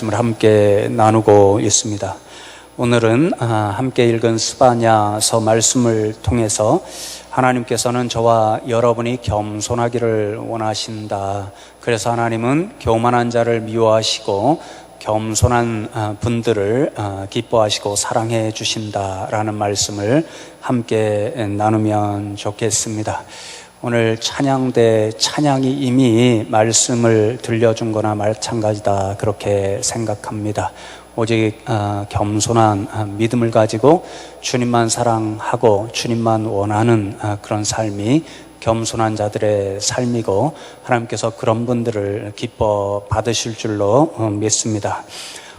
말씀을 함께 나누고 있습니다. 오늘은 함께 읽은 스바냐서 말씀을 통해서 하나님께서는 저와 여러분이 겸손하기를 원하신다. 그래서 하나님은 교만한 자를 미워하시고 겸손한 분들을 기뻐하시고 사랑해 주신다라는 말씀을 함께 나누면 좋겠습니다. 오늘 찬양대 찬양이 이미 말씀을 들려준 거나 마찬가지다 그렇게 생각합니다. 오직 겸손한 믿음을 가지고 주님만 사랑하고 주님만 원하는 그런 삶이 겸손한 자들의 삶이고 하나님께서 그런 분들을 기뻐 받으실 줄로 믿습니다.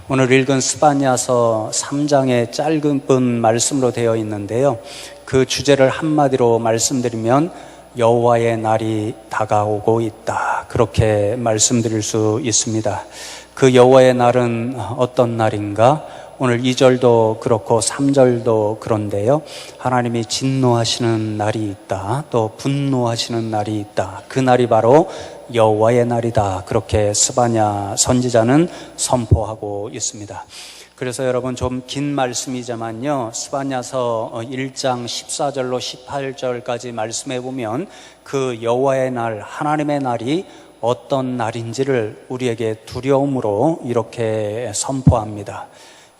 오늘 읽은 스바냐서 3장의 짧은 말씀으로 되어 있는데요, 그 주제를 한마디로 말씀드리면 여호와의 날이 다가오고 있다, 그렇게 말씀드릴 수 있습니다. 그 여호와의 날은 어떤 날인가? 오늘 2절도 그렇고 3절도 그런데요, 하나님이 진노하시는 날이 있다, 또 분노하시는 날이 있다. 그 날이 바로 여호와의 날이다, 그렇게 스바냐 선지자는 선포하고 있습니다. 그래서 여러분, 좀 긴 말씀이지만요, 스바냐서 1장 14절로 18절까지 말씀해 보면 그 여호와의 날, 하나님의 날이 어떤 날인지를 우리에게 두려움으로 이렇게 선포합니다.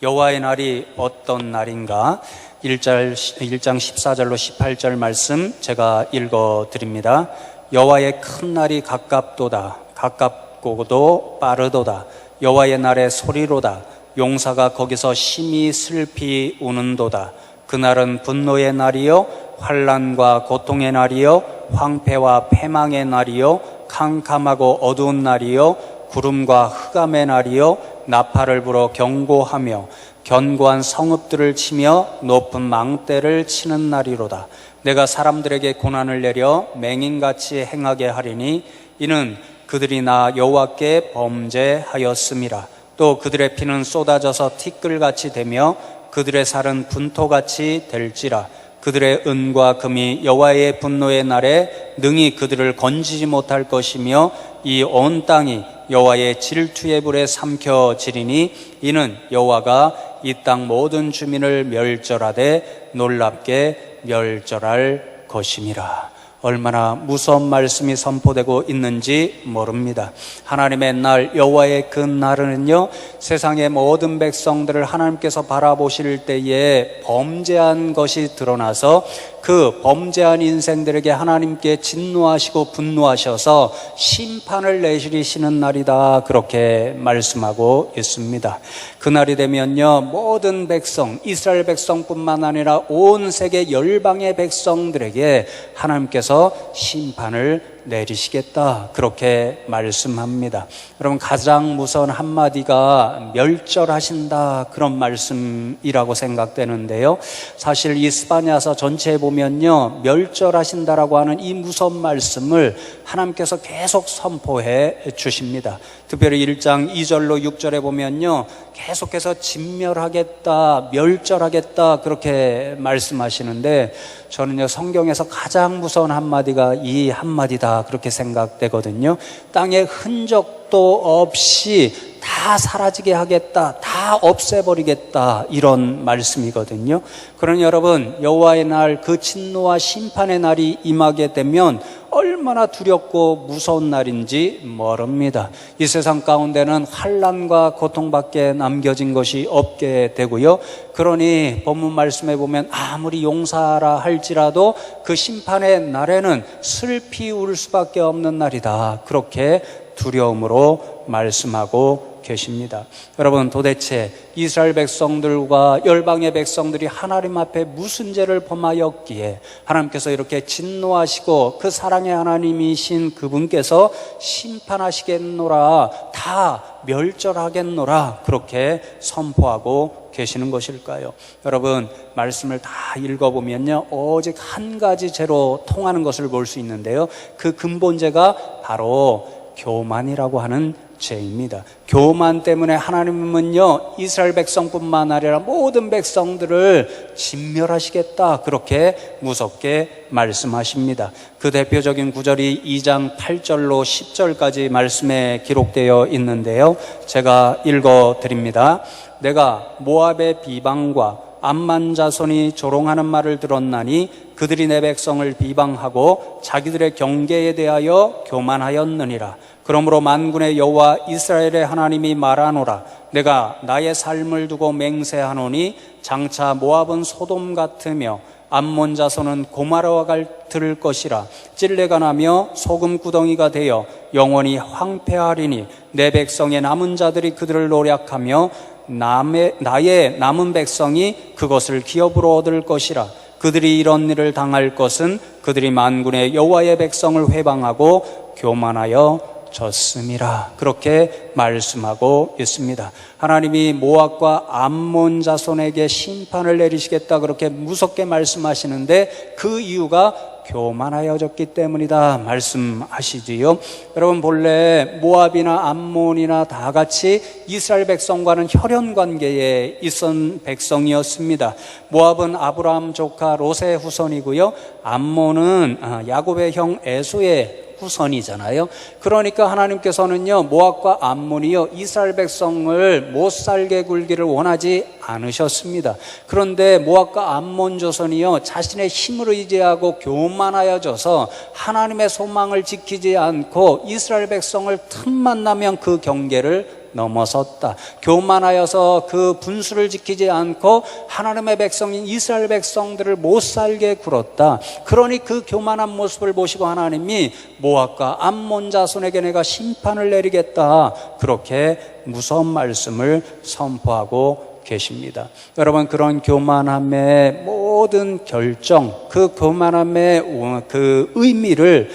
여호와의 날이 어떤 날인가? 1장 14절로 18절 말씀 제가 읽어 드립니다. 여호와의 큰 날이 가깝도다. 가깝고도 빠르도다. 여호와의 날의 소리로다. 용사가 거기서 심히 슬피 우는도다. 그날은 분노의 날이요, 환난과 고통의 날이요, 황폐와 패망의 날이요, 캄캄하고 어두운 날이요, 구름과 흑암의 날이요, 나팔을 불어 경고하며 견고한 성읍들을 치며 높은 망대를 치는 날이로다. 내가 사람들에게 고난을 내려 맹인같이 행하게 하리니 이는 그들이 나 여호와께 범죄하였음이라. 또 그들의 피는 쏟아져서 티끌같이 되며 그들의 살은 분토같이 될지라. 그들의 은과 금이 여호와의 분노의 날에 능히 그들을 건지지 못할 것이며 이 온 땅이 여호와의 질투의 불에 삼켜지리니 이는 여호와가 이 땅 모든 주민을 멸절하되 놀랍게 멸절할 것임이라. 얼마나 무서운 말씀이 선포되고 있는지 모릅니다. 하나님의 날, 여호와의 그 날은요, 세상의 모든 백성들을 하나님께서 바라보실 때에 범죄한 것이 드러나서 그 범죄한 인생들에게 하나님께 진노하시고 분노하셔서 심판을 내리시는 날이다, 그렇게 말씀하고 있습니다. 그날이 되면요, 모든 백성, 이스라엘 백성뿐만 아니라 온 세계 열방의 백성들에게 하나님께서 심판을 내리시겠다, 그렇게 말씀합니다. 여러분, 가장 무서운 한마디가 멸절하신다, 그런 말씀이라고 생각되는데요, 사실 이 스바냐서 전체에 보면요, 멸절하신다라고 하는 이 무서운 말씀을 하나님께서 계속 선포해 주십니다. 특별히 1장 2절로 6절에 보면요, 계속해서 진멸하겠다, 멸절하겠다, 그렇게 말씀하시는데 저는요, 성경에서 가장 무서운 한마디가 이 한마디다, 그렇게 생각되거든요. 땅에 흔적도 없이 다 사라지게 하겠다, 다 없애버리겠다, 이런 말씀이거든요. 그러니 여러분, 여호와의 날, 그 진노와 심판의 날이 임하게 되면 얼마나 두렵고 무서운 날인지 모릅니다. 이 세상 가운데는 환난과 고통밖에 남겨진 것이 없게 되고요, 그러니 본문 말씀에 보면 아무리 용사라 할지라도 그 심판의 날에는 슬피 울 수밖에 없는 날이다, 그렇게 두려움으로 말씀하고 계십니다. 여러분, 도대체 이스라엘 백성들과 열방의 백성들이 하나님 앞에 무슨 죄를 범하였기에 하나님께서 이렇게 진노하시고 그 사랑의 하나님이신 그분께서 심판하시겠노라, 다 멸절하겠노라, 그렇게 선포하고 계시는 것일까요? 여러분, 말씀을 다 읽어보면요, 오직 한 가지 죄로 통하는 것을 볼 수 있는데요, 그 근본죄가 바로 교만이라고 하는 죄입니다. 교만 때문에 하나님은요, 이스라엘 백성뿐만 아니라 모든 백성들을 진멸하시겠다, 그렇게 무섭게 말씀하십니다. 그 대표적인 구절이 2장 8절로 10절까지 말씀에 기록되어 있는데요, 제가 읽어 드립니다. 내가 모압의 비방과 암만 자손이 조롱하는 말을 들었나니 그들이 내 백성을 비방하고 자기들의 경계에 대하여 교만하였느니라. 그러므로 만군의 여호와 이스라엘의 하나님이 말하노라. 내가 나의 삶을 두고 맹세하노니 장차 모압은 소돔 같으며 암몬 자손은 고마라와 같을 것이라. 찔레가 나며 소금 구덩이가 되어 영원히 황폐하리니 내 백성의 남은 자들이 그들을 노략하며 나의 남은 백성이 그것을 기업으로 얻을 것이라. 그들이 이런 일을 당할 것은 그들이 만군의 여호와의 백성을 회방하고 교만하여 졌음이라. 그렇게 말씀하고 있습니다. 하나님이 모압과 암몬 자손에게 심판을 내리시겠다, 그렇게 무섭게 말씀하시는데 그 이유가 교만하여졌기 때문이다 말씀하시지요. 여러분, 본래 모압이나 암몬이나 다 같이 이스라엘 백성과는 혈연 관계에 있던 백성이었습니다. 모압은 아브라함 조카 롯의 후손이고요, 암몬은 야곱의 형 에서의 후손이잖아요. 그러니까 하나님께서는요, 모압과 암몬이요, 이스라엘 백성을 못 살게 굴기를 원하지 않으셨습니다. 그런데 모압과 암몬 조선이요, 자신의 힘을 의지하고 교만하여져서 하나님의 소망을 지키지 않고 이스라엘 백성을 틈만 나면 그 경계를 넘어섰다. 교만하여서 그 분수를 지키지 않고 하나님의 백성인 이스라엘 백성들을 못 살게 굴었다. 그러니 그 교만한 모습을 보시고 하나님이 모압과 암몬 자손에게 내가 심판을 내리겠다, 그렇게 무서운 말씀을 선포하고 계십니다. 여러분, 그런 교만함의 모든 결정, 그 교만함의 그 의미를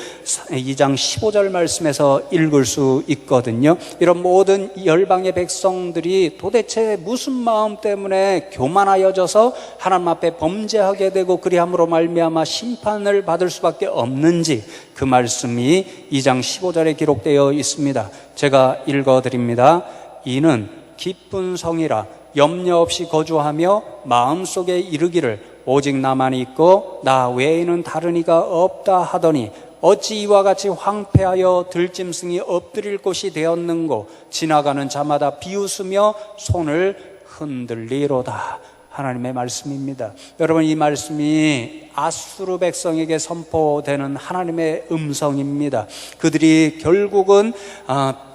2장 15절 말씀에서 읽을 수 있거든요. 이런 모든 열방의 백성들이 도대체 무슨 마음 때문에 교만하여져서 하나님 앞에 범죄하게 되고 그리함으로 말미암아 심판을 받을 수밖에 없는지, 그 말씀이 2장 15절에 기록되어 있습니다. 제가 읽어드립니다. 이는 기쁜 성이라 염려 없이 거주하며 마음속에 이르기를 오직 나만 있고 나 외에는 다른 이가 없다 하더니 어찌 이와 같이 황폐하여 들짐승이 엎드릴 곳이 되었는고 지나가는 자마다 비웃으며 손을 흔들리로다. 하나님의 말씀입니다. 여러분, 이 말씀이 아수르 백성에게 선포되는 하나님의 음성입니다. 그들이 결국은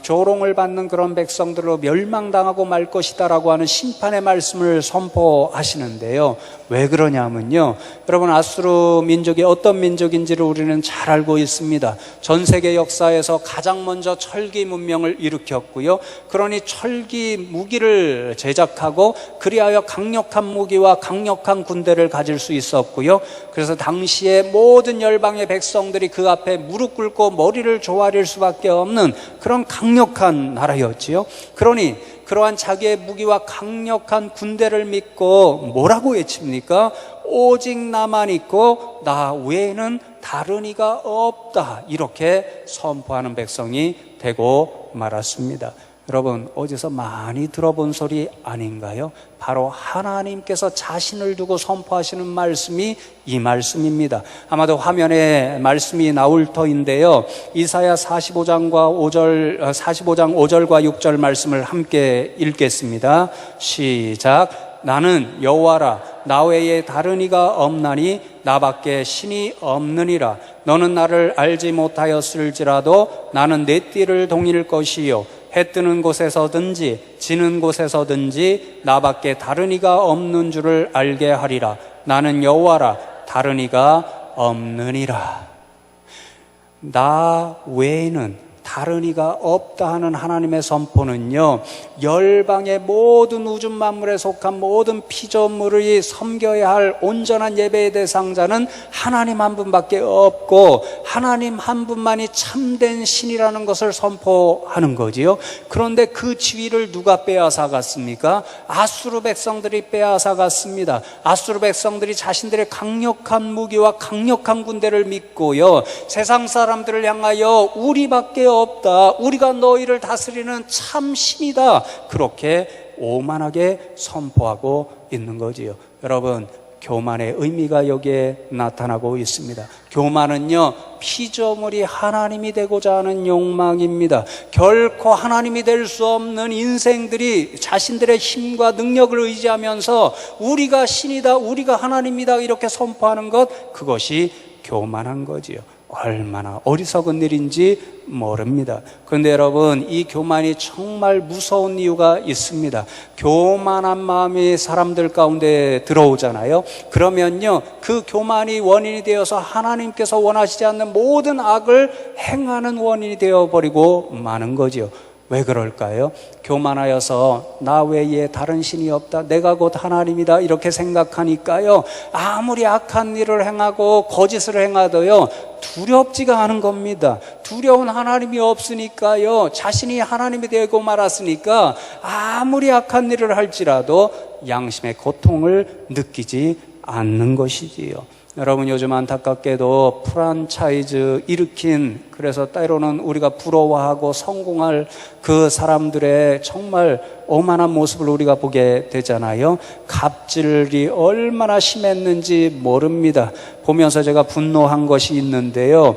조롱을 받는 그런 백성들로 멸망당하고 말 것이다라고 하는 심판의 말씀을 선포하시는데요. 왜 그러냐면요, 여러분, 아수르 민족이 어떤 민족인지를 우리는 잘 알고 있습니다. 전 세계 역사에서 가장 먼저 철기 문명을 일으켰고요, 그러니 철기 무기를 제작하고 그리하여 강력한 무기와 강력한 군대를 가질 수 있었고요, 그래서 당시에 모든 열방의 백성들이 그 앞에 무릎 꿇고 머리를 조아릴 수밖에 없는 그런 강력한 나라였지요. 그러니 그러한 자기의 무기와 강력한 군대를 믿고 뭐라고 외칩니까? 오직 나만 있고 나 외에는 다른 이가 없다, 이렇게 선포하는 백성이 되고 말았습니다. 여러분, 어디서 많이 들어본 소리 아닌가요? 바로 하나님께서 자신을 두고 선포하시는 말씀이 이 말씀입니다. 아마도 화면에 말씀이 나올 터인데요, 이사야 45장 5절과 6절 말씀을 함께 읽겠습니다. 시작. 나는 여호와라, 나 외에 다른 이가 없나니 나밖에 신이 없느니라. 너는 나를 알지 못하였을지라도 나는 내 띠를 동일 것이요 해 뜨는 곳에서든지 지는 곳에서든지 나밖에 다른 이가 없는 줄을 알게 하리라. 나는 여호와라, 다른 이가 없느니라. 나 외에는 다른 이가 없다 하는 하나님의 선포는요, 열방의 모든 우주 만물에 속한 모든 피조물이 섬겨야 할 온전한 예배의 대상자는 하나님 한 분밖에 없고 하나님 한 분만이 참된 신이라는 것을 선포하는 거지요. 그런데 그 지위를 누가 빼앗아갔습니까? 아수르 백성들이 빼앗아갔습니다. 아수르 백성들이 자신들의 강력한 무기와 강력한 군대를 믿고요, 세상 사람들을 향하여 우리밖에 없다. 우리가 너희를 다스리는 참 신이다. 그렇게 오만하게 선포하고 있는 거지요. 여러분, 교만의 의미가 여기에 나타나고 있습니다. 교만은요, 피조물이 하나님이 되고자 하는 욕망입니다. 결코 하나님이 될 수 없는 인생들이 자신들의 힘과 능력을 의지하면서 우리가 신이다, 우리가 하나님이다 이렇게 선포하는 것, 그것이 교만한 거지요. 얼마나 어리석은 일인지 모릅니다. 그런데 여러분, 이 교만이 정말 무서운 이유가 있습니다. 교만한 마음이 사람들 가운데 들어오잖아요. 그러면요, 그 교만이 원인이 되어서 하나님께서 원하시지 않는 모든 악을 행하는 원인이 되어버리고 마는 거지요. 왜 그럴까요? 교만하여서 나 외에 다른 신이 없다, 내가 곧 하나님이다 이렇게 생각하니까요, 아무리 악한 일을 행하고 거짓을 행하도요 두렵지가 않은 겁니다. 두려운 하나님이 없으니까요, 자신이 하나님이 되고 말았으니까 아무리 악한 일을 할지라도 양심의 고통을 느끼지 않는 것이지요. 여러분, 요즘 안타깝게도 프랜차이즈 일으킨, 그래서 때로는 우리가 부러워하고 성공할 그 사람들의 정말 오만한 모습을 우리가 보게 되잖아요. 갑질이 얼마나 심했는지 모릅니다. 보면서 제가 분노한 것이 있는데요,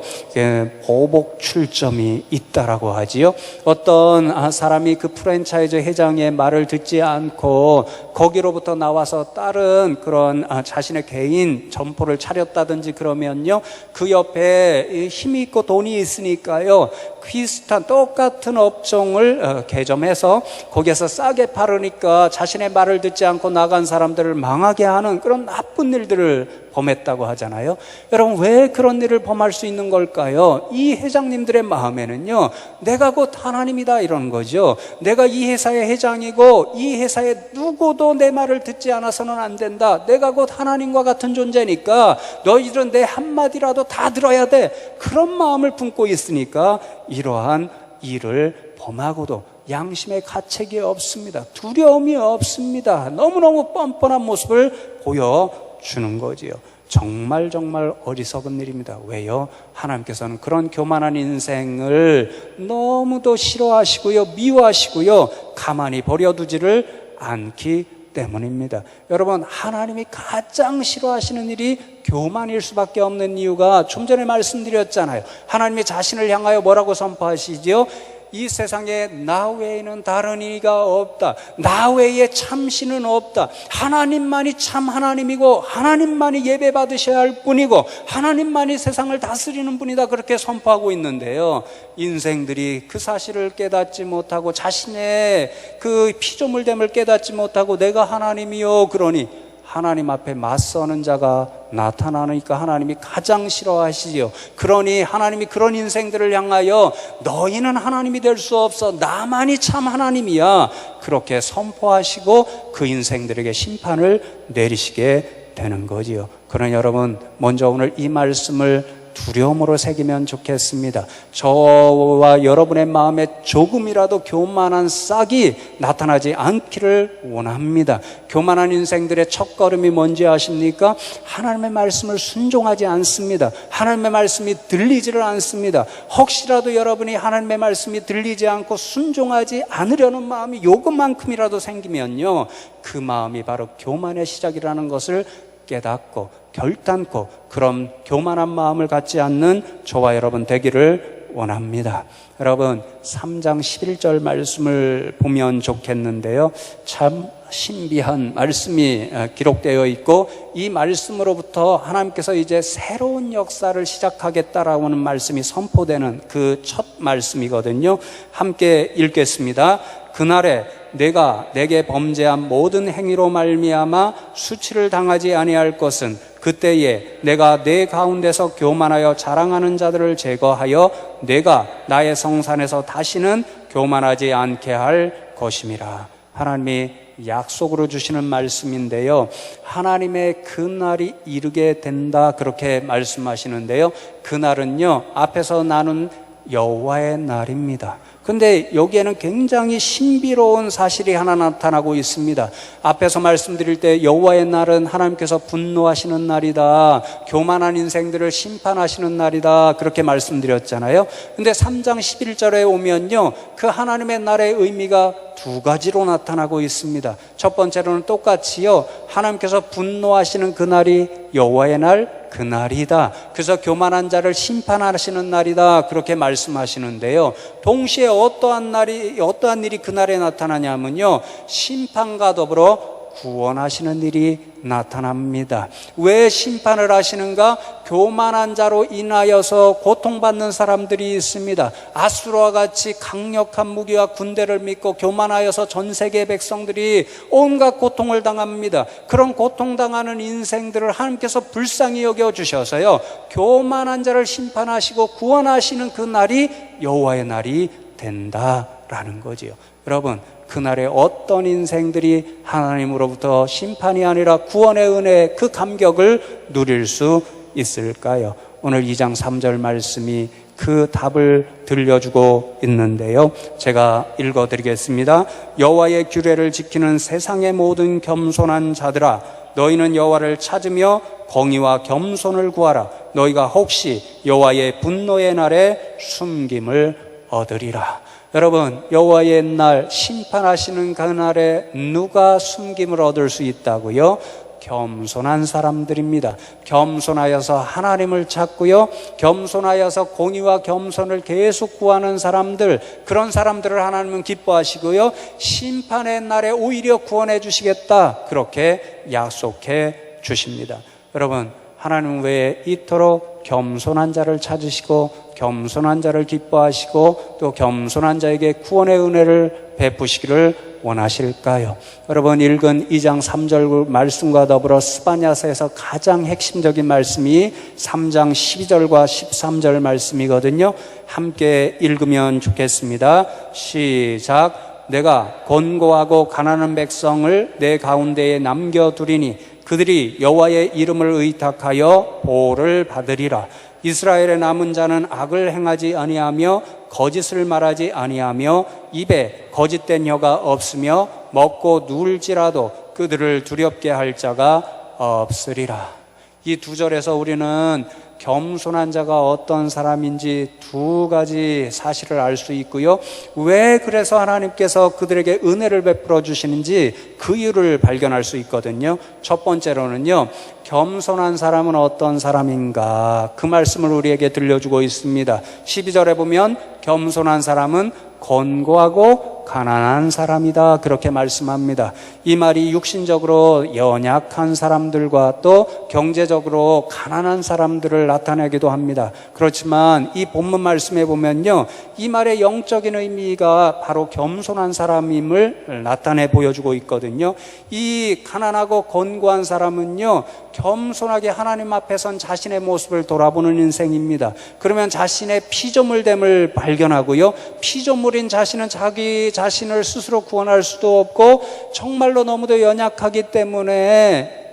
보복 출점이 있다라고 하지요. 어떤 사람이 그 프랜차이즈 회장의 말을 듣지 않고 거기로부터 나와서 다른 그런 자신의 개인 점포를 차렸다든지 그러면요, 그 옆에 힘이 있고 돈이 있으니까요, 비슷한 똑같은 업종을 개점해서 거기에서 싸게 팔으니까 자신의 말을 듣지 않고 나간 사람들을 망하게 하는 그런 나쁜 일들을 범했다고 하잖아요. 여러분, 왜 그런 일을 범할 수 있는 걸까요? 이 회장님들의 마음에는요, 내가 곧 하나님이다 이런 거죠. 내가 이 회사의 회장이고 이 회사에 누구도 내 말을 듣지 않아서는 안 된다. 내가 곧 하나님과 같은 존재니까 너희들은 내 한마디라도 다 들어야 돼. 그런 마음을 품고 있으니까 이러한 일을 범하고도 양심의 가책이 없습니다. 두려움이 없습니다. 너무너무 뻔뻔한 모습을 보여주는 거지요. 정말 어리석은 일입니다. 왜요? 하나님께서는 그런 교만한 인생을 너무도 싫어하시고요, 미워하시고요, 가만히 버려두지를 않기 때문입니다. 여러분, 하나님이 가장 싫어하시는 일이 교만일 수밖에 없는 이유가 좀 전에 말씀드렸잖아요. 하나님이 자신을 향하여 뭐라고 선포하시지요? 이 세상에 나 외에는 다른 이가 없다. 나 외에 참신은 없다. 하나님만이 참 하나님이고 하나님만이 예배 받으셔야 할 뿐이고 하나님만이 세상을 다스리는 분이다. 그렇게 선포하고 있는데요, 인생들이 그 사실을 깨닫지 못하고 자신의 그 피조물됨을 깨닫지 못하고 내가 하나님이요 그러니 하나님 앞에 맞서는 자가 나타나니까 하나님이 가장 싫어하시지요. 그러니 하나님이 그런 인생들을 향하여 너희는 하나님이 될 수 없어, 나만이 참 하나님이야, 그렇게 선포하시고 그 인생들에게 심판을 내리시게 되는 거지요. 그러니 여러분, 먼저 오늘 이 말씀을 두려움으로 새기면 좋겠습니다. 저와 여러분의 마음에 조금이라도 교만한 싹이 나타나지 않기를 원합니다. 교만한 인생들의 첫걸음이 뭔지 아십니까? 하나님의 말씀을 순종하지 않습니다. 하나님의 말씀이 들리지를 않습니다. 혹시라도 여러분이 하나님의 말씀이 들리지 않고 순종하지 않으려는 마음이 요것만큼이라도 생기면요, 그 마음이 바로 교만의 시작이라는 것을 깨닫고 결단코 그런 교만한 마음을 갖지 않는 저와 여러분 되기를 원합니다. 여러분, 3장 11절 말씀을 보면 좋겠는데요, 참 신비한 말씀이 기록되어 있고 이 말씀으로부터 하나님께서 이제 새로운 역사를 시작하겠다라는 말씀이 선포되는 그 첫 말씀이거든요. 함께 읽겠습니다. 그날에 내가 내게 범죄한 모든 행위로 말미암아 수치를 당하지 아니할 것은 그때에 내가 내 가운데서 교만하여 자랑하는 자들을 제거하여 내가 나의 성산에서 다시는 교만하지 않게 할 것임이라. 하나님이 약속으로 주시는 말씀인데요, 하나님의 그날이 이르게 된다 그렇게 말씀하시는데요, 그날은요 앞에서 나눈 여호와의 날입니다. 근데 여기에는 굉장히 신비로운 사실이 하나 나타나고 있습니다. 앞에서 말씀드릴 때 여호와의 날은 하나님께서 분노하시는 날이다, 교만한 인생들을 심판하시는 날이다, 그렇게 말씀드렸잖아요. 근데 3장 11절에 오면요, 그 하나님의 날의 의미가 두 가지로 나타나고 있습니다. 첫 번째로는 똑같이요, 하나님께서 분노하시는 그날이 여호와의 날, 그날이다. 그래서 교만한 자를 심판하시는 날이다, 그렇게 말씀하시는데요. 동시에 어떠한 일이 그날에 나타나냐면요, 심판과 더불어 구원하시는 일이 나타납니다. 왜 심판을 하시는가? 교만한 자로 인하여서 고통받는 사람들이 있습니다. 아수르와 같이 강력한 무기와 군대를 믿고 교만하여서 전 세계 백성들이 온갖 고통을 당합니다. 그런 고통당하는 인생들을 하나님께서 불쌍히 여겨주셔서요, 교만한 자를 심판하시고 구원하시는 그 날이 여호와의 날이 된다라는 거지요. 여러분, 그날에 어떤 인생들이 하나님으로부터 심판이 아니라 구원의 은혜, 그 감격을 누릴 수 있을까요? 오늘 2장 3절 말씀이 그 답을 들려주고 있는데요, 제가 읽어드리겠습니다. 여호와의 규례를 지키는 세상의 모든 겸손한 자들아, 너희는 여호와를 찾으며 공의와 겸손을 구하라. 너희가 혹시 여호와의 분노의 날에 숨김을 얻으리라. 여러분, 여호와의 날, 심판하시는 그날에 누가 숨김을 얻을 수 있다고요? 겸손한 사람들입니다. 겸손하여서 하나님을 찾고요, 겸손하여서 공의와 겸손을 계속 구하는 사람들, 그런 사람들을 하나님은 기뻐하시고요, 심판의 날에 오히려 구원해 주시겠다, 그렇게 약속해 주십니다. 여러분, 하나님은 왜 이토록 겸손한 자를 찾으시고 겸손한 자를 기뻐하시고 또 겸손한 자에게 구원의 은혜를 베푸시기를 원하실까요? 여러분, 읽은 2장 3절 말씀과 더불어 스바냐서에서 가장 핵심적인 말씀이 3장 12절과 13절 말씀이거든요. 함께 읽으면 좋겠습니다. 시작. 내가 곤고하고 가난한 백성을 내 가운데에 남겨두리니 그들이 여호와의 이름을 의탁하여 보호를 받으리라. 이스라엘의 남은 자는 악을 행하지 아니하며 거짓을 말하지 아니하며 입에 거짓된 혀가 없으며 먹고 누울지라도 그들을 두렵게 할 자가 없으리라. 이 두 절에서 우리는 겸손한 자가 어떤 사람인지 두 가지 사실을 알 수 있고요, 왜 그래서 하나님께서 그들에게 은혜를 베풀어 주시는지 그 이유를 발견할 수 있거든요. 첫 번째로는요, 겸손한 사람은 어떤 사람인가, 그 말씀을 우리에게 들려주고 있습니다. 12절에 보면 겸손한 사람은 곤고하고 가난한 사람이다, 그렇게 말씀합니다. 이 말이 육신적으로 연약한 사람들과 또 경제적으로 가난한 사람들을 나타내기도 합니다. 그렇지만 이 본문 말씀에 보면요, 이 말의 영적인 의미가 바로 겸손한 사람임을 나타내 보여주고 있거든요. 이 가난하고 곤고한 사람은요, 겸손하게 하나님 앞에 선 자신의 모습을 돌아보는 인생입니다. 그러면 자신의 피조물됨을 발견하고요, 피조물인 자신은 자기 자신을 스스로 구원할 수도 없고 정말로 너무도 연약하기 때문에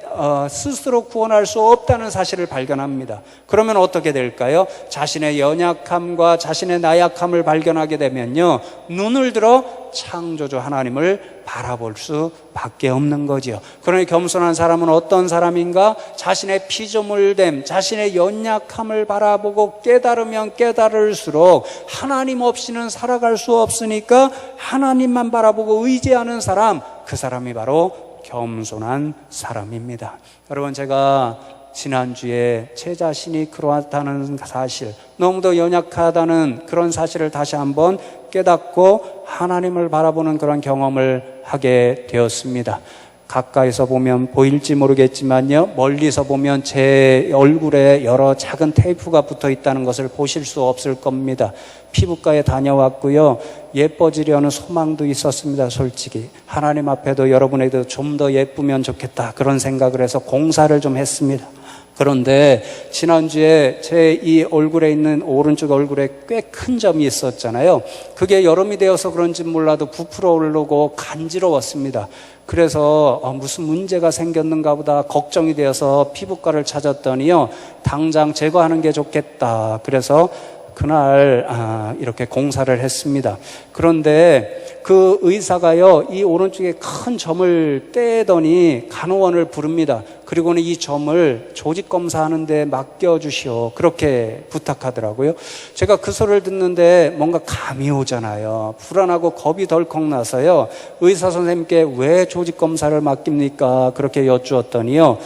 스스로 구원할 수 없다는 사실을 발견합니다. 그러면 어떻게 될까요? 자신의 연약함과 자신의 나약함을 발견하게 되면요, 눈을 들어 창조주 하나님을 바라볼 수밖에 없는 거지요. 그러니 겸손한 사람은 어떤 사람인가? 자신의 피조물됨, 자신의 연약함을 바라보고 깨달으면 깨달을수록 하나님 없이는 살아갈 수 없으니까 하나님만 바라보고 의지하는 사람, 그 사람이 바로 겸손한 사람입니다. 여러분, 제가 지난주에 제 자신이 그렇다는 사실, 너무도 연약하다는 그런 사실을 다시 한번 깨닫고 하나님을 바라보는 그런 경험을 하게 되었습니다. 가까이서 보면 보일지 모르겠지만요, 멀리서 보면 제 얼굴에 여러 작은 테이프가 붙어 있다는 것을 보실 수 없을 겁니다. 피부과에 다녀왔고요, 예뻐지려는 소망도 있었습니다. 솔직히 하나님 앞에도 여러분에게도 좀 더 예쁘면 좋겠다, 그런 생각을 해서 공사를 좀 했습니다. 그런데 지난주에 제 이 얼굴에 있는 오른쪽 얼굴에 꽤 큰 점이 있었잖아요. 그게 여름이 되어서 그런지 몰라도 부풀어 오르고 간지러웠습니다. 그래서 무슨 문제가 생겼는가 보다 걱정이 되어서 피부과를 찾았더니요, 당장 제거하는 게 좋겠다. 그래서 그날 이렇게 공사를 했습니다. 그런데 그 의사가요, 이 오른쪽에 큰 점을 떼더니 간호원을 부릅니다. 그리고는 이 점을 조직 검사하는데 맡겨주시오, 그렇게 부탁하더라고요. 제가 그 소리를 듣는데 뭔가 감이 오잖아요. 불안하고 겁이 덜컥 나서요, 의사 선생님께 왜 조직 검사를 맡깁니까? 그렇게 여쭈었더니요,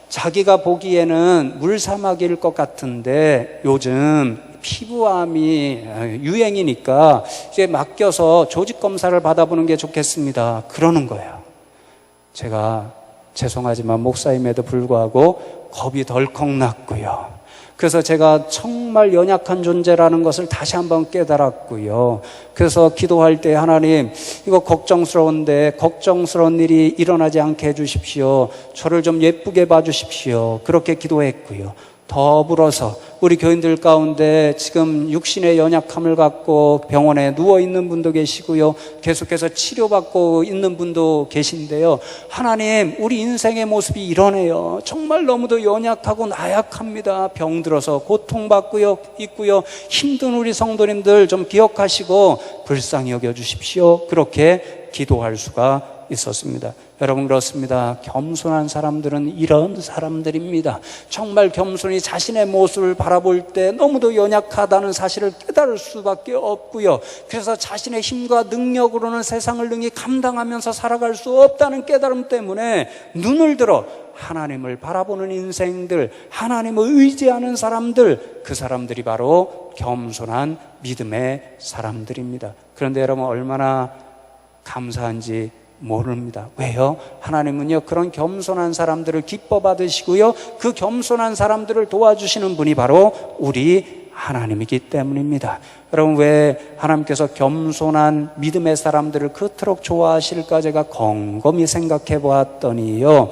자기가 보기에는 물사마귀일 것 같은데 요즘 피부암이 유행이니까 이제 맡겨서 조직 검사를 받아보는 게 좋겠습니다, 그러는 거예요. 제가 죄송하지만 목사임에도 불구하고 겁이 덜컥 났고요. 그래서 제가 정말 연약한 존재라는 것을 다시 한번 깨달았고요. 그래서 기도할 때, 하나님, 이거 걱정스러운데 걱정스러운 일이 일어나지 않게 해주십시오. 저를 좀 예쁘게 봐주십시오. 그렇게 기도했고요. 더불어서 우리 교인들 가운데 지금 육신의 연약함을 갖고 병원에 누워있는 분도 계시고요, 계속해서 치료받고 있는 분도 계신데요, 하나님, 우리 인생의 모습이 이러네요. 정말 너무도 연약하고 나약합니다. 병들어서 고통받고요 있고요, 힘든 우리 성도님들 좀 기억하시고 불쌍히 여겨주십시오. 그렇게 기도할 수가 있었습니다. 여러분, 그렇습니다. 겸손한 사람들은 이런 사람들입니다. 정말 겸손히 자신의 모습을 바라볼 때 너무도 연약하다는 사실을 깨달을 수밖에 없고요, 그래서 자신의 힘과 능력으로는 세상을 능히 감당하면서 살아갈 수 없다는 깨달음 때문에 눈을 들어 하나님을 바라보는 인생들, 하나님을 의지하는 사람들, 그 사람들이 바로 겸손한 믿음의 사람들입니다. 그런데 여러분, 얼마나 감사한지 모릅니다. 왜요? 하나님은요, 그런 겸손한 사람들을 기뻐 받으시고요, 그 겸손한 사람들을 도와주시는 분이 바로 우리 하나님이기 때문입니다. 여러분, 왜 하나님께서 겸손한 믿음의 사람들을 그토록 좋아하실까 제가 곰곰이 생각해 보았더니요,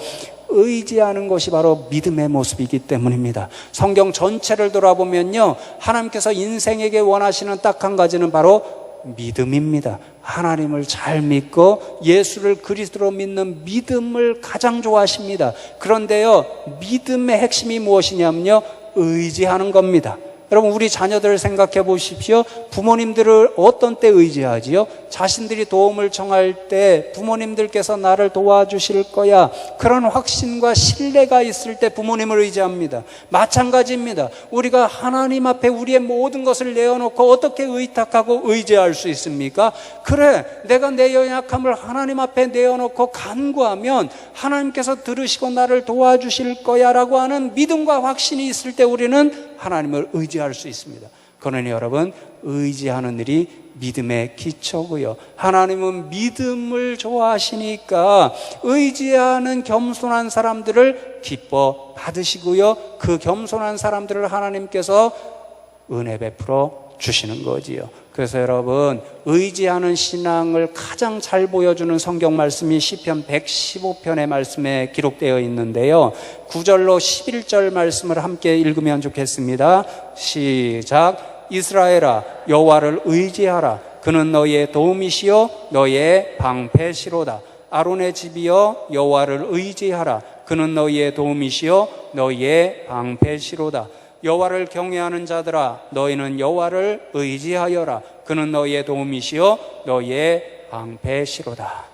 의지하는 것이 바로 믿음의 모습이기 때문입니다. 성경 전체를 돌아보면요, 하나님께서 인생에게 원하시는 딱 한 가지는 바로 믿음입니다. 하나님을 잘 믿고 예수를 그리스도로 믿는 믿음을 가장 좋아하십니다. 그런데요, 믿음의 핵심이 무엇이냐면요, 의지하는 겁니다. 여러분, 우리 자녀들을 생각해 보십시오. 부모님들을 어떤 때 의지하지요? 자신들이 도움을 청할 때 부모님들께서 나를 도와주실 거야, 그런 확신과 신뢰가 있을 때 부모님을 의지합니다. 마찬가지입니다. 우리가 하나님 앞에 우리의 모든 것을 내어놓고 어떻게 의탁하고 의지할 수 있습니까? 그래, 내가 내 연약함을 하나님 앞에 내어놓고 간구하면 하나님께서 들으시고 나를 도와주실 거야 라고 하는 믿음과 확신이 있을 때 우리는 하나님을 의지할 수 있습니다. 그러니 여러분, 의지하는 일이 믿음의 기초고요, 하나님은 믿음을 좋아하시니까 의지하는 겸손한 사람들을 기뻐 받으시고요, 그 겸손한 사람들을 하나님께서 은혜 베풀어 주시는 거지요. 그래서 여러분, 의지하는 신앙을 가장 잘 보여주는 성경 말씀이 시편 115편의 말씀에 기록되어 있는데요, 9절로 11절 말씀을 함께 읽으면 좋겠습니다. 시작. 이스라엘아, 여호와를 의지하라. 그는 너희의 도움이시요 너희의 방패시로다. 아론의 집이여, 여호와를 의지하라. 그는 너희의 도움이시요 너희의 방패시로다. 여호와를 경외하는 자들아, 너희는 여호와를 의지하여라. 그는 너희의 도움이시요 너희의 방패시로다.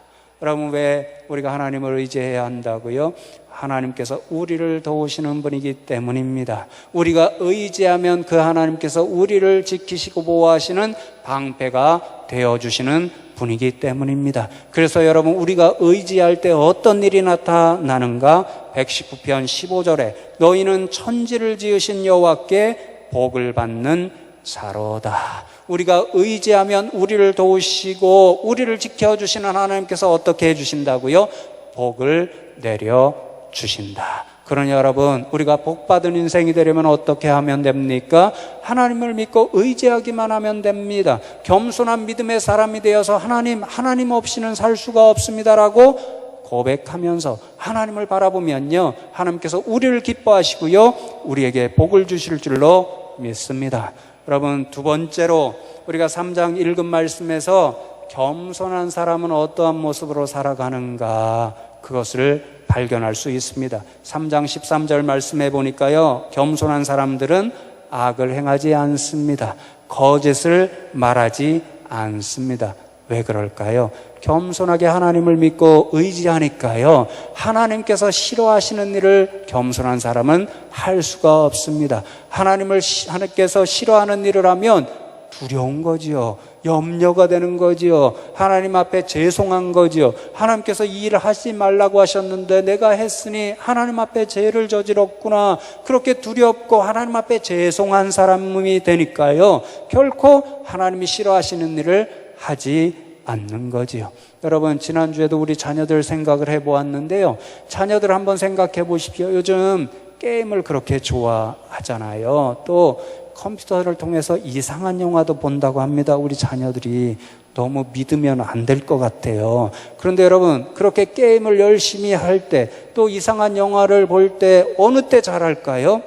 여러분, 왜 우리가 하나님을 의지해야 한다고요? 하나님께서 우리를 도우시는 분이기 때문입니다. 우리가 의지하면 그 하나님께서 우리를 지키시고 보호하시는 방패가 되어주시는 분이기 때문입니다. 그래서 여러분, 우리가 의지할 때 어떤 일이 나타나는가? 119편 15절에 너희는 천지를 지으신 여호와께 복을 받는 자로다. 우리가 의지하면 우리를 도우시고 우리를 지켜주시는 하나님께서 어떻게 해주신다고요? 복을 내려주신다. 그러니 여러분, 우리가 복받은 인생이 되려면 어떻게 하면 됩니까? 하나님을 믿고 의지하기만 하면 됩니다. 겸손한 믿음의 사람이 되어서 하나님 없이는 살 수가 없습니다라고 고백하면서 하나님을 바라보면요, 하나님께서 우리를 기뻐하시고요, 우리에게 복을 주실 줄로 믿습니다. 여러분, 두 번째로 우리가 3장 읽은 말씀에서 겸손한 사람은 어떠한 모습으로 살아가는가, 그것을 발견할 수 있습니다. 3장 13절 말씀해 보니까요, 겸손한 사람들은 악을 행하지 않습니다. 거짓을 말하지 않습니다. 왜 그럴까요? 겸손하게 하나님을 믿고 의지하니까요. 하나님께서 싫어하시는 일을 겸손한 사람은 할 수가 없습니다. 하나님께서 싫어하는 일을 하면 두려운 거지요. 염려가 되는 거지요. 하나님 앞에 죄송한 거지요. 하나님께서 이 일을 하지 말라고 하셨는데 내가 했으니 하나님 앞에 죄를 저질렀구나. 그렇게 두렵고 하나님 앞에 죄송한 사람이 되니까요. 결코 하나님이 싫어하시는 일을 하지 않는 거지요. 여러분, 지난주에도 우리 자녀들 생각을 해보았는데요. 자녀들 한번 생각해 보십시오. 요즘 게임을 그렇게 좋아하잖아요. 또 컴퓨터를 통해서 이상한 영화도 본다고 합니다. 우리 자녀들이 너무 믿으면 안 될 것 같아요. 그런데 여러분, 그렇게 게임을 열심히 할 때, 또 이상한 영화를 볼 때 어느 때 잘할까요?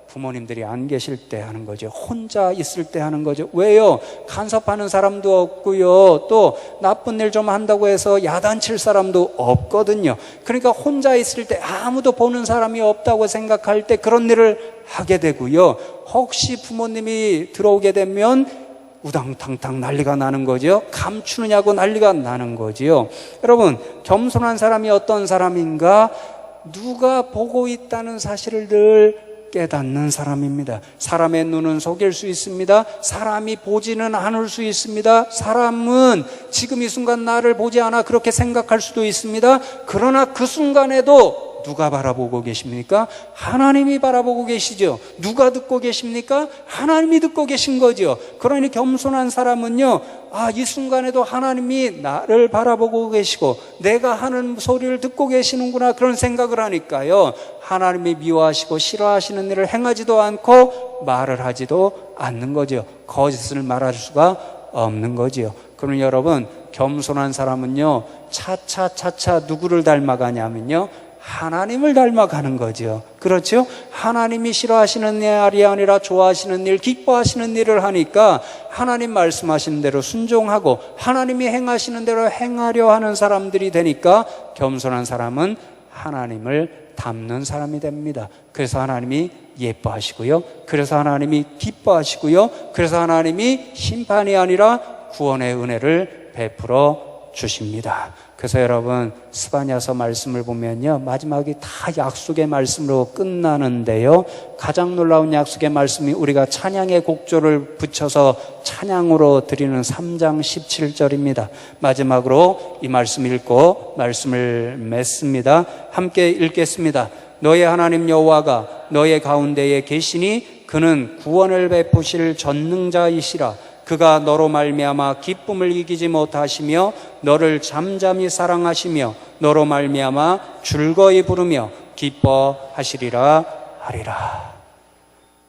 부모님들이 안 계실 때 하는 거죠. 혼자 있을 때 하는 거죠. 왜요? 간섭하는 사람도 없고요. 또 나쁜 일 좀 한다고 해서 야단칠 사람도 없거든요. 그러니까 혼자 있을 때 아무도 보는 사람이 없다고 생각할 때 그런 일을 하게 되고요. 혹시 부모님이 들어오게 되면 우당탕탕 난리가 나는 거죠. 감추느냐고 난리가 나는 거지요. 여러분, 겸손한 사람이 어떤 사람인가? 누가 보고 있다는 사실을 늘 깨닫는 사람입니다. 사람의 눈은 속일 수 있습니다. 사람이 보지는 않을 수 있습니다. 사람은 지금 이 순간 나를 보지 않아 그렇게 생각할 수도 있습니다. 그러나 그 순간에도 누가 바라보고 계십니까? 하나님이 바라보고 계시죠. 누가 듣고 계십니까? 하나님이 듣고 계신 거죠. 그러니 겸손한 사람은요, 이 순간에도 하나님이 나를 바라보고 계시고 내가 하는 소리를 듣고 계시는구나, 그런 생각을 하니까요, 하나님이 미워하시고 싫어하시는 일을 행하지도 않고 말을 하지도 않는 거죠. 거짓을 말할 수가 없는 거지요. 그러면 여러분, 겸손한 사람은요, 차차 누구를 닮아가냐면요, 하나님을 닮아가는 거죠. 그렇죠? 하나님이 싫어하시는 일이 아니라 좋아하시는 일, 기뻐하시는 일을 하니까 하나님 말씀하시는 대로 순종하고 하나님이 행하시는 대로 행하려 하는 사람들이 되니까 겸손한 사람은 하나님을 닮는 사람이 됩니다. 그래서 하나님이 예뻐하시고요. 그래서 하나님이 기뻐하시고요. 그래서 하나님이 심판이 아니라 구원의 은혜를 베풀어 주십니다. 그래서 여러분, 스바냐서 말씀을 보면요, 마지막이 다 약속의 말씀으로 끝나는데요, 가장 놀라운 약속의 말씀이 우리가 찬양의 곡조를 붙여서 찬양으로 드리는 3장 17절입니다. 마지막으로 이 말씀 읽고 말씀을 맺습니다. 함께 읽겠습니다. 너의 하나님 여호와가 너의 가운데에 계시니 그는 구원을 베푸실 전능자이시라. 그가 너로 말미암아 기쁨을 이기지 못하시며 너를 잠잠히 사랑하시며 너로 말미암아 즐거이 부르며 기뻐하시리라 하리라.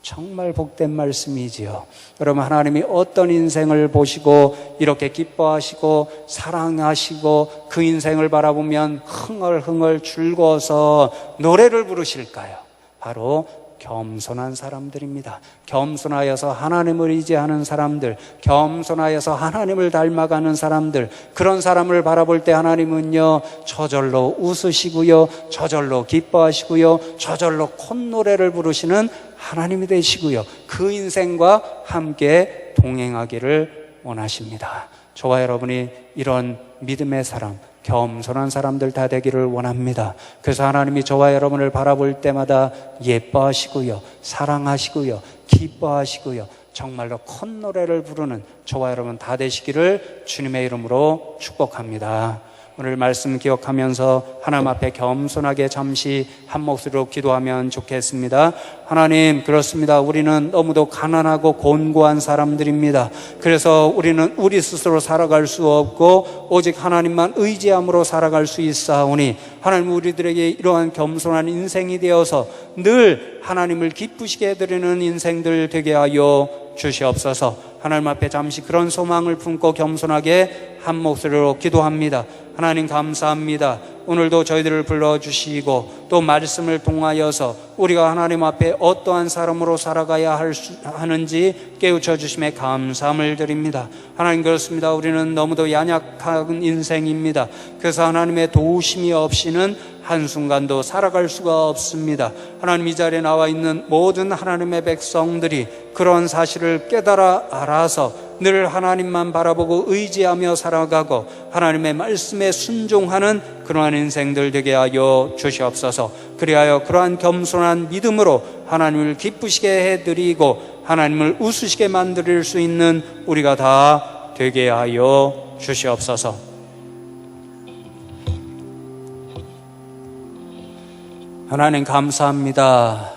정말 복된 말씀이지요. 여러분, 하나님이 어떤 인생을 보시고 이렇게 기뻐하시고 사랑하시고 그 인생을 바라보면 흥얼흥얼 즐거워서 노래를 부르실까요? 바로 겸손한 사람들입니다. 겸손하여서 하나님을 의지하는 사람들, 겸손하여서 하나님을 닮아가는 사람들, 그런 사람을 바라볼 때 하나님은요, 저절로 웃으시고요, 저절로 기뻐하시고요, 저절로 콧노래를 부르시는 하나님이 되시고요, 그 인생과 함께 동행하기를 원하십니다. 저와 여러분이 이런 믿음의 사람, 겸손한 사람들 다 되기를 원합니다. 그래서 하나님이 저와 여러분을 바라볼 때마다 예뻐하시고요, 사랑하시고요, 기뻐하시고요, 정말로 콧노래를 부르는 저와 여러분 다 되시기를 주님의 이름으로 축복합니다. 오늘 말씀 기억하면서 하나님 앞에 겸손하게 잠시 한 목소리로 기도하면 좋겠습니다. 하나님, 그렇습니다. 우리는 너무도 가난하고 곤고한 사람들입니다. 그래서 우리는 우리 스스로 살아갈 수 없고 오직 하나님만 의지함으로 살아갈 수 있사오니 하나님, 우리들에게 이러한 겸손한 인생이 되어서 늘 하나님을 기쁘시게 해드리는 인생들 되게 하여 주시옵소서. 하나님 앞에 잠시 그런 소망을 품고 겸손하게 한 목소리로 기도합니다. 하나님, 감사합니다. 오늘도 저희들을 불러주시고 또 말씀을 통하여서 우리가 하나님 앞에 어떠한 사람으로 살아가야 하는지 깨우쳐 주심에 감사함을 드립니다. 하나님, 그렇습니다. 우리는 너무도 연약한 인생입니다. 그래서 하나님의 도우심이 없이는 한순간도 살아갈 수가 없습니다. 하나님, 이 자리에 나와 있는 모든 하나님의 백성들이 그런 사실을 깨달아 알아서 늘 하나님만 바라보고 의지하며 살아가고 하나님의 말씀에 순종하는 그러한 인생들 되게 하여 주시옵소서. 그리하여 그러한 겸손한 믿음으로 하나님을 기쁘시게 해드리고 하나님을 웃으시게 만들 수 있는 우리가 다 되게 하여 주시옵소서. 하나님, 감사합니다.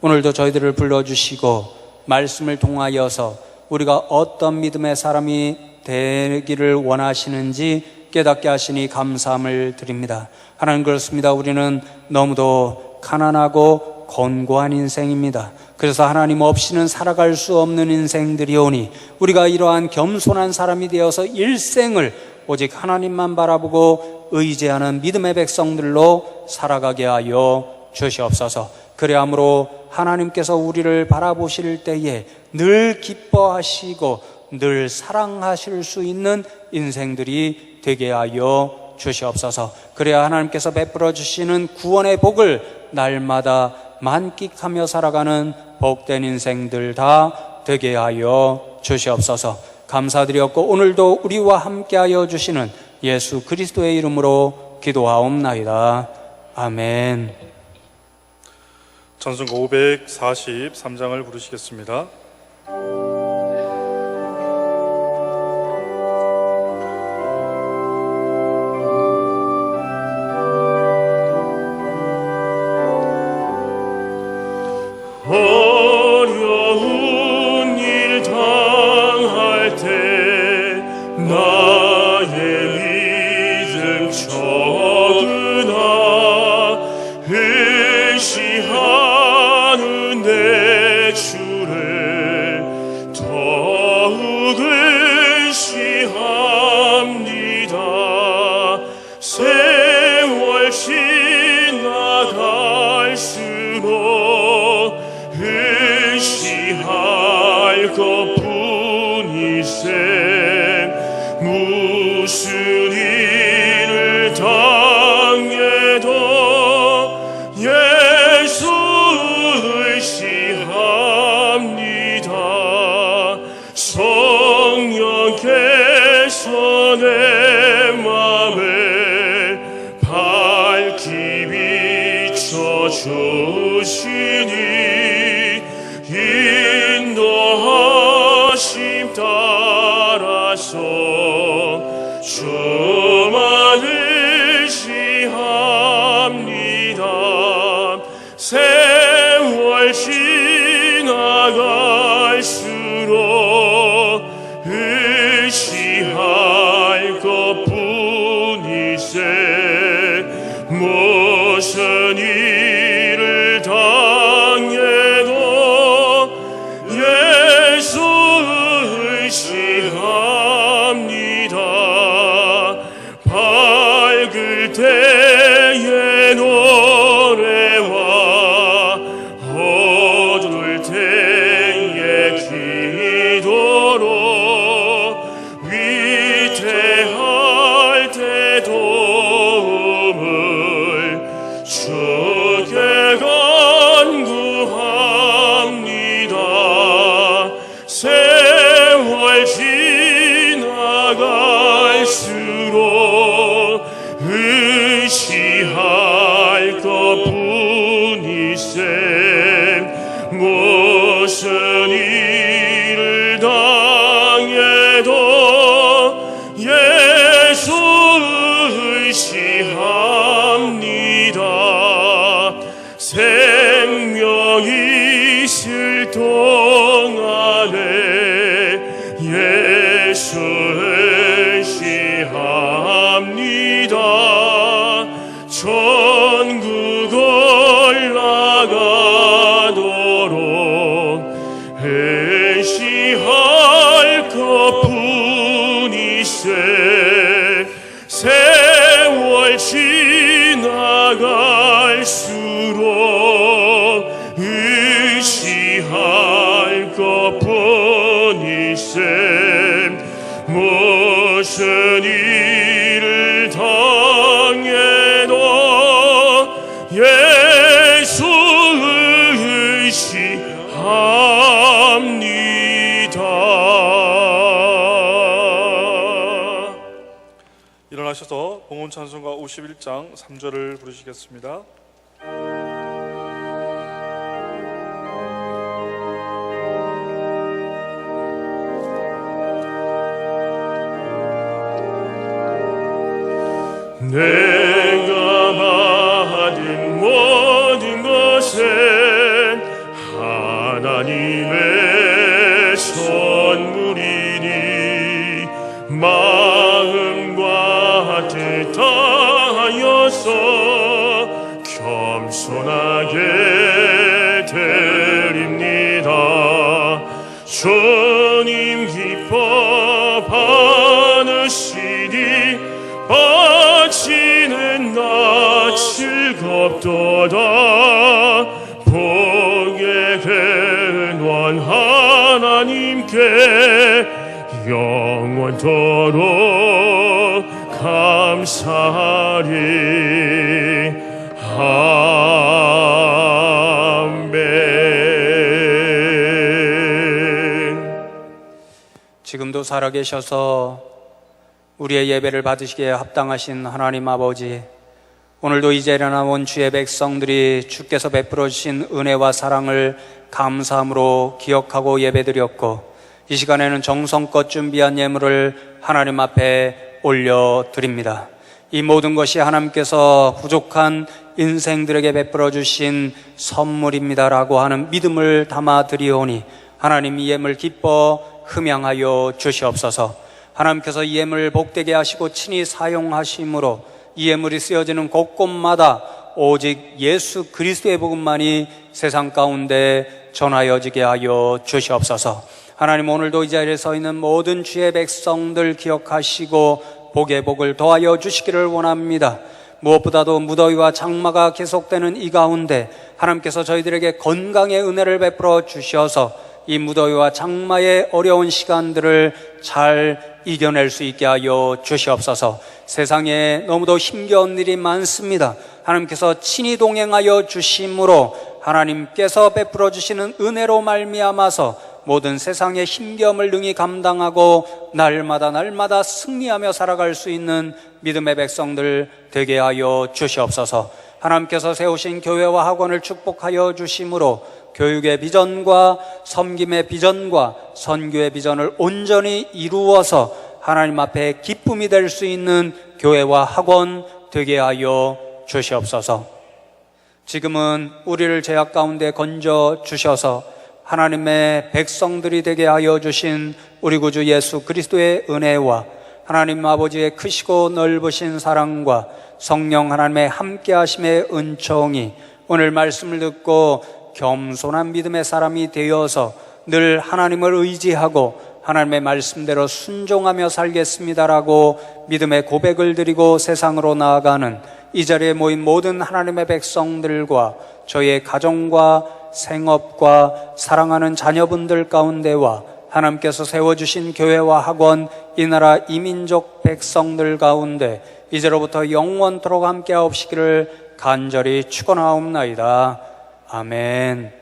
오늘도 저희들을 불러주시고 말씀을 통하여서 우리가 어떤 믿음의 사람이 되기를 원하시는지 깨닫게 하시니 감사함을 드립니다. 하나님, 그렇습니다. 우리는 너무도 가난하고 곤고한 인생입니다. 그래서 하나님 없이는 살아갈 수 없는 인생들이오니 우리가 이러한 겸손한 사람이 되어서 일생을 오직 하나님만 바라보고 의지하는 믿음의 백성들로 살아가게 하여 주시옵소서. 그래야므로 하나님께서 우리를 바라보실 때에 늘 기뻐하시고 늘 사랑하실 수 있는 인생들이 되게 하여 주시옵소서. 그래야 하나님께서 베풀어 주시는 구원의 복을 날마다 만끽하며 살아가는 복된 인생들 다 되게 하여 주시옵소서. 감사드렸고 오늘도 우리와 함께하여 주시는 예수 그리스도의 이름으로 기도하옵나이다. 아멘. 찬송가 543장을 부르시겠습니다. 어려운 일 당할 때 나의 믿음 적으나 의시하는 내 주를 더욱 의시합니다. 세월 지나갈수록 의시할 것뿐이세. 무슨 일을 당해도 예수 의시합니다. 성령께서 내 맘을 밝히 비춰주시니 인도하심 따라서 주만 의시합니다. 세월 지나갈수록 의시할 것뿐이세. 무슨 일을 당해도 예수 의시합니다. 밝을 때의 노래와 어두울 때의 기도로 위태할 때 도움을 주께 간구합니다. 세월 지나갈수록 의시할 것뿐이세. 무슨 일을 당해도 예수 의시합니다. 생명이 있을 동안에 예수 의시합니다. 천국 올라가도록 의시할 것뿐이세. 세월 지나갈수록 의시할 것뿐이세. 무슨 일을 당해도 좋은 찬송가 51장 3절을 부르시겠습니다. 내가 받은 모든 것은 하나님의 선물이니 마음과 뜻 다하여서 겸손하게 드립니다. 주님 기뻐 받으시니 바치는 나 즐겁도다. 복의 근원 하나님께 영원토록 감사하리. 아멘. 지금도 살아계셔서 우리의 예배를 받으시기에 합당하신 하나님 아버지, 오늘도 이 자리에 나온 주의 백성들이 주께서 베풀어 주신 은혜와 사랑을 감사함으로 기억하고 예배드렸고, 이 시간에는 정성껏 준비한 예물을 하나님 앞에 올려드립니다. 이 모든 것이 하나님께서 부족한 인생들에게 베풀어 주신 선물입니다라고 하는 믿음을 담아 드리오니 하나님 이 예물 기뻐 흠양하여 주시옵소서. 하나님께서 이 예물을 복되게 하시고 친히 사용하심으로 이 예물이 쓰여지는 곳곳마다 오직 예수 그리스도의 복음만이 세상 가운데 전하여지게 하여 주시옵소서. 하나님, 오늘도 이 자리에 서 있는 모든 주의 백성들 기억하시고 복의 복을 더하여 주시기를 원합니다. 무엇보다도 무더위와 장마가 계속되는 이 가운데 하나님께서 저희들에게 건강의 은혜를 베풀어 주셔서 이 무더위와 장마의 어려운 시간들을 잘 이겨낼 수 있게 하여 주시옵소서. 세상에 너무도 힘겨운 일이 많습니다. 하나님께서 친히 동행하여 주심으로 하나님께서 베풀어 주시는 은혜로 말미암아서 모든 세상의 힘겨움을 능히 감당하고 날마다 승리하며 살아갈 수 있는 믿음의 백성들 되게 하여 주시옵소서. 하나님께서 세우신 교회와 학원을 축복하여 주심으로 교육의 비전과 섬김의 비전과 선교의 비전을 온전히 이루어서 하나님 앞에 기쁨이 될 수 있는 교회와 학원 되게 하여 주시옵소서. 지금은 우리를 죄악 가운데 건져 주셔서 하나님의 백성들이 되게 하여 주신 우리 구주 예수 그리스도의 은혜와 하나님 아버지의 크시고 넓으신 사랑과 성령 하나님의 함께 하심의 은총이 오늘 말씀을 듣고 겸손한 믿음의 사람이 되어서 늘 하나님을 의지하고 하나님의 말씀대로 순종하며 살겠습니다라고 믿음의 고백을 드리고 세상으로 나아가는 이 자리에 모인 모든 하나님의 백성들과 저희의 가정과 생업과 사랑하는 자녀분들 가운데와 하나님께서 세워주신 교회와 학원, 이 나라 이민족 백성들 가운데 이제로부터 영원토록 함께하옵시기를 간절히 축원하옵나이다. 아멘.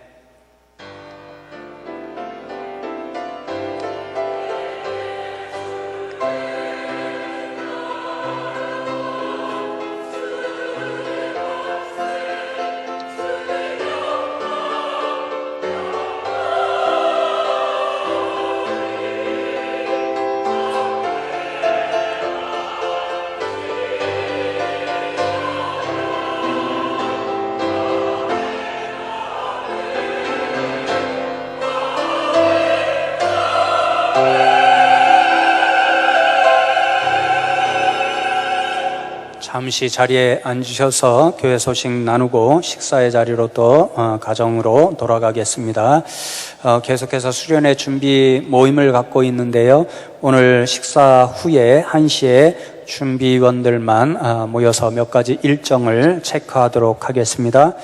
잠시 자리에 앉으셔서 교회 소식 나누고 식사의 자리로 또 가정으로 돌아가겠습니다. 계속해서 수련회 준비 모임을 갖고 있는데요. 오늘 식사 후에 1시에 준비위원들만 모여서 몇 가지 일정을 체크하도록 하겠습니다.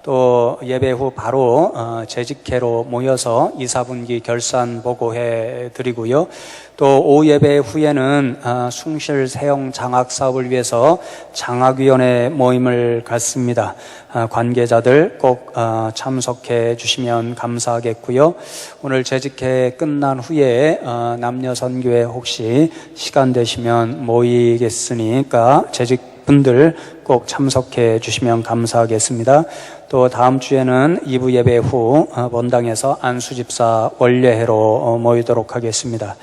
또 예배 후 바로 재직회로 모여서 2, 4분기 결산 보고해 드리고요. 또 오후 예배 후에는 숭실 세형 장학 사업을 위해서 장학위원회 모임을 갖습니다. 관계자들 꼭 참석해 주시면 감사하겠고요. 오늘 재직회 끝난 후에 남녀 선교회 혹시 시간 되시면 모이겠으니까 재직 분들 꼭 참석해 주시면 감사하겠습니다. 또 다음 주에는 2부 예배 후 본당에서 안수집사 원례회로 모이도록 하겠습니다.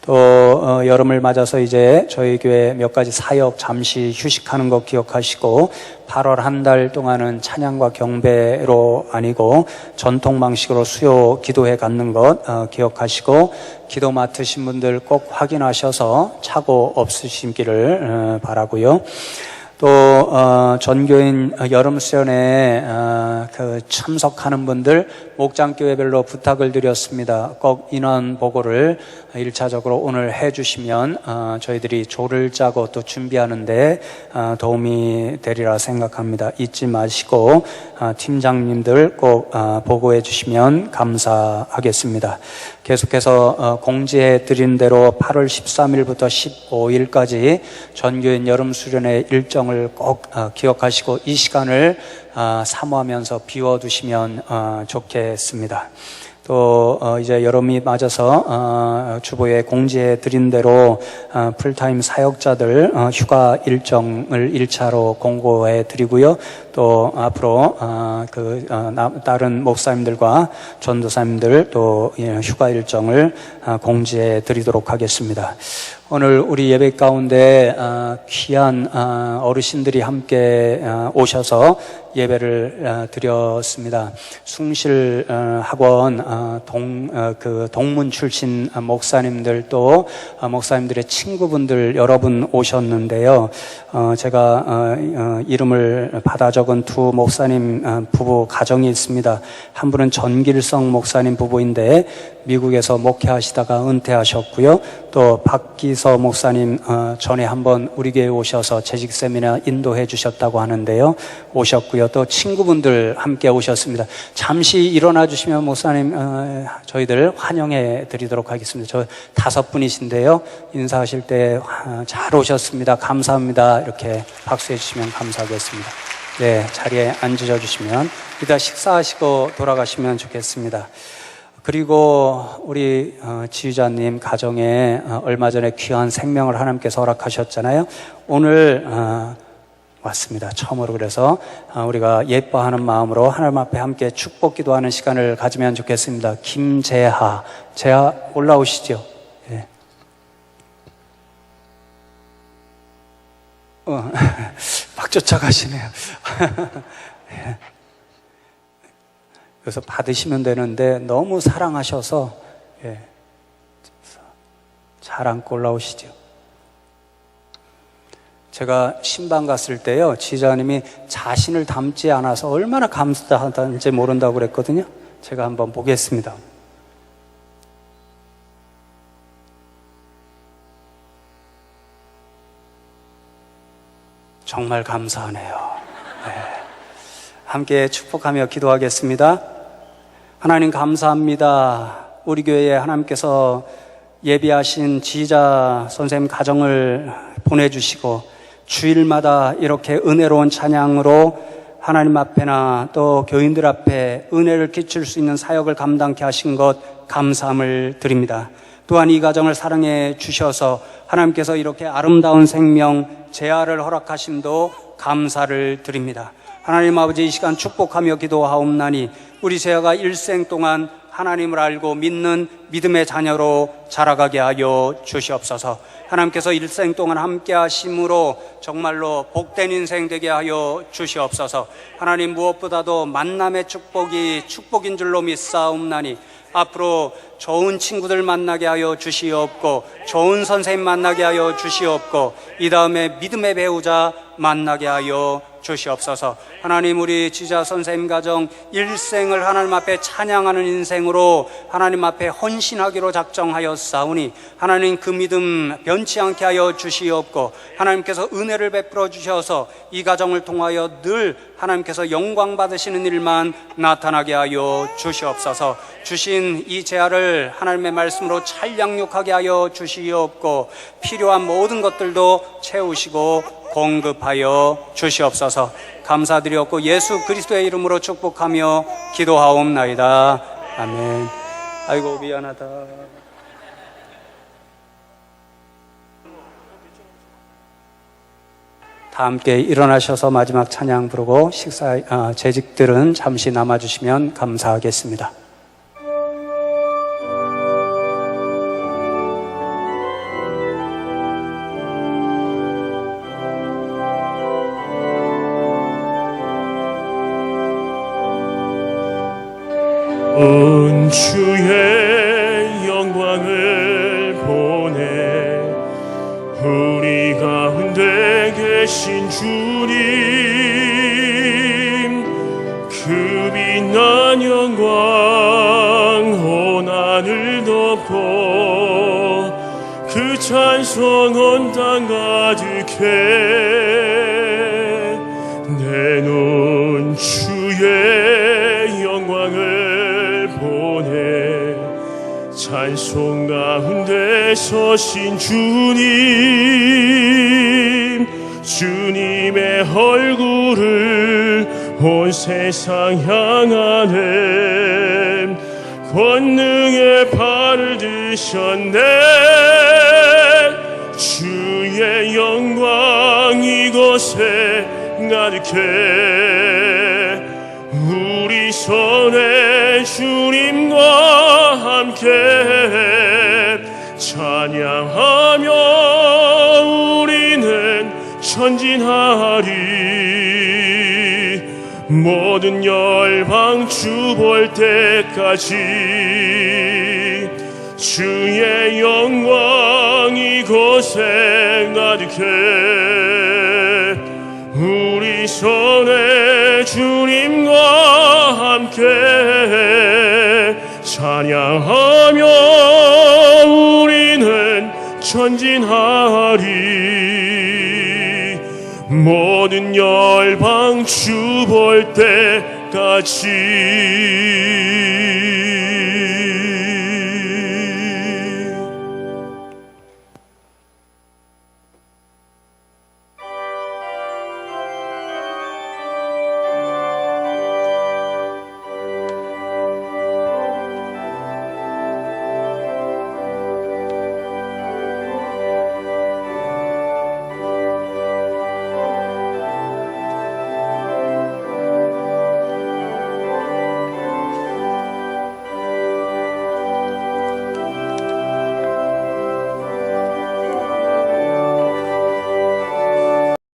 또 여름을 맞아서 이제 저희 교회 몇 가지 사역 잠시 휴식하는 거 기억하시고 8월 한 달 동안은 찬양과 경배로 아니고 전통 방식으로 수요 기도회 갖는 것 기억하시고 기도 맡으신 분들 꼭 확인하셔서 착오 없으시기를 바라고요. 또 전교인 여름 수련회 참석하는 분들 목장교회별로 부탁을 드렸습니다. 꼭 인원 보고를 1차적으로 오늘 해주시면 저희들이 조를 짜고 또 준비하는데 도움이 되리라 생각합니다. 잊지 마시고 팀장님들 꼭 보고해 주시면 감사하겠습니다. 계속해서 공지해 드린 대로 8월 13일부터 15일까지 전교인 여름 수련회 일정을 꼭 기억하시고 이 시간을 사모하면서 비워두시면 좋겠습니다. 또 이제 여름이 맞아서 주보에 공지해 드린 대로 풀타임 사역자들 휴가 일정을 1차로 공고해 드리고요. 또 앞으로 다른 목사님들과 전도사님들 또 휴가 일정을 공지해 드리도록 하겠습니다. 오늘 우리 예배 가운데 귀한 어르신들이 함께 오셔서 예배를 드렸습니다. 숭실학원 동문 출신 목사님들 또 목사님들의 친구분들 여러분 오셨는데요. 제가 이름을 받아 적은 두 목사님 부부 가정이 있습니다. 한 분은 전길성 목사님 부부인데 미국에서 목회하시다가 은퇴하셨고요. 또 박기서 목사님 전에 한번 우리 교회에 오셔서 재직 세미나 인도해 주셨다고 하는데요. 오셨고요. 또 친구분들 함께 오셨습니다. 잠시 일어나 주시면 목사님 저희들 환영해 드리도록 하겠습니다. 저 5분이신데요. 인사하실 때 잘 오셨습니다. 감사합니다. 이렇게 박수해 주시면 감사하겠습니다. 네, 자리에 앉으셔 주시면 이따 식사하시고 돌아가시면 좋겠습니다. 그리고 우리 지휘자님 가정에 얼마 전에 귀한 생명을 하나님께서 허락하셨잖아요. 오늘 왔습니다. 처음으로. 그래서 우리가 예뻐하는 마음으로 하나님 앞에 함께 축복 기도하는 시간을 가지면 좋겠습니다. 김재하, 재하 올라오시죠. 네. 막 쫓아가시네요. 네. 그래서 받으시면 되는데 너무 사랑하셔서 잘 안고 올라오시죠. 제가 신방 갔을 때요, 지휘자님이 자신을 닮지 않아서 얼마나 감사하다는지 모른다고 그랬거든요. 제가 한번 보겠습니다. 정말 감사하네요. 네. 함께 축복하며 기도하겠습니다. 하나님 감사합니다. 우리 교회에 하나님께서 예비하신 지휘자 선생님 가정을 보내주시고 주일마다 이렇게 은혜로운 찬양으로 하나님 앞에나 또 교인들 앞에 은혜를 끼칠 수 있는 사역을 감당케 하신 것 감사함을 드립니다. 또한 이 가정을 사랑해 주셔서 하나님께서 이렇게 아름다운 생명 재하를 허락하심도 감사를 드립니다. 하나님 아버지, 이 시간 축복하며 기도하옵나니 우리 재하가 일생 동안 하나님을 알고 믿는 믿음의 자녀로 자라가게 하여 주시옵소서. 하나님께서 일생 동안 함께 하심으로 정말로 복된 인생 되게 하여 주시옵소서. 하나님, 무엇보다도 만남의 축복이 축복인 줄로 믿사옵나니 앞으로 좋은 친구들 만나게 하여 주시옵고 좋은 선생님 만나게 하여 주시옵고 이 다음에 믿음의 배우자 만나게 하여 주시옵소서. 하나님, 우리 지휘자 선생님 가정 일생을 하나님 앞에 찬양하는 인생으로 하나님 앞에 헌신하기로 작정하였사오니 하나님 그 믿음 변치 않게 하여 주시옵고 하나님께서 은혜를 베풀어 주셔서 이 가정을 통하여 늘 하나님께서 영광 받으시는 일만 나타나게 하여 주시옵소서. 주신 이 재하를 하나님의 말씀으로 잘 양육하게 하여 주시옵고 필요한 모든 것들도 채우시고 공급하여 주시옵소서. 감사드리옵고 예수 그리스도의 이름으로 축복하며 기도하옵나이다. 아멘. 아이고 미안하다. 다 함께 일어나셔서 마지막 찬양 부르고 재직들은 잠시 남아주시면 감사하겠습니다. 온 주의 영광을 보내 우리 가운데 계신 주님 그 빛난 영광 온 하늘 덮고 그 찬송 온 땅 가득해 내 눈 주의 영광을 보내 찬송 가운데 서신 주님의 얼굴을 온 세상 향하네 권능의 발을 드셨네 주의 영광 이곳에 가득해 우리 손에 주님과 함께 찬양하며 우리는 전진하리 모든 열방 주 볼 때까지 주의 영광 이곳에 가득해 우리 손에 주님과 함께 찬양하며 우리는 전진하리 모든 열방 주 볼 때까지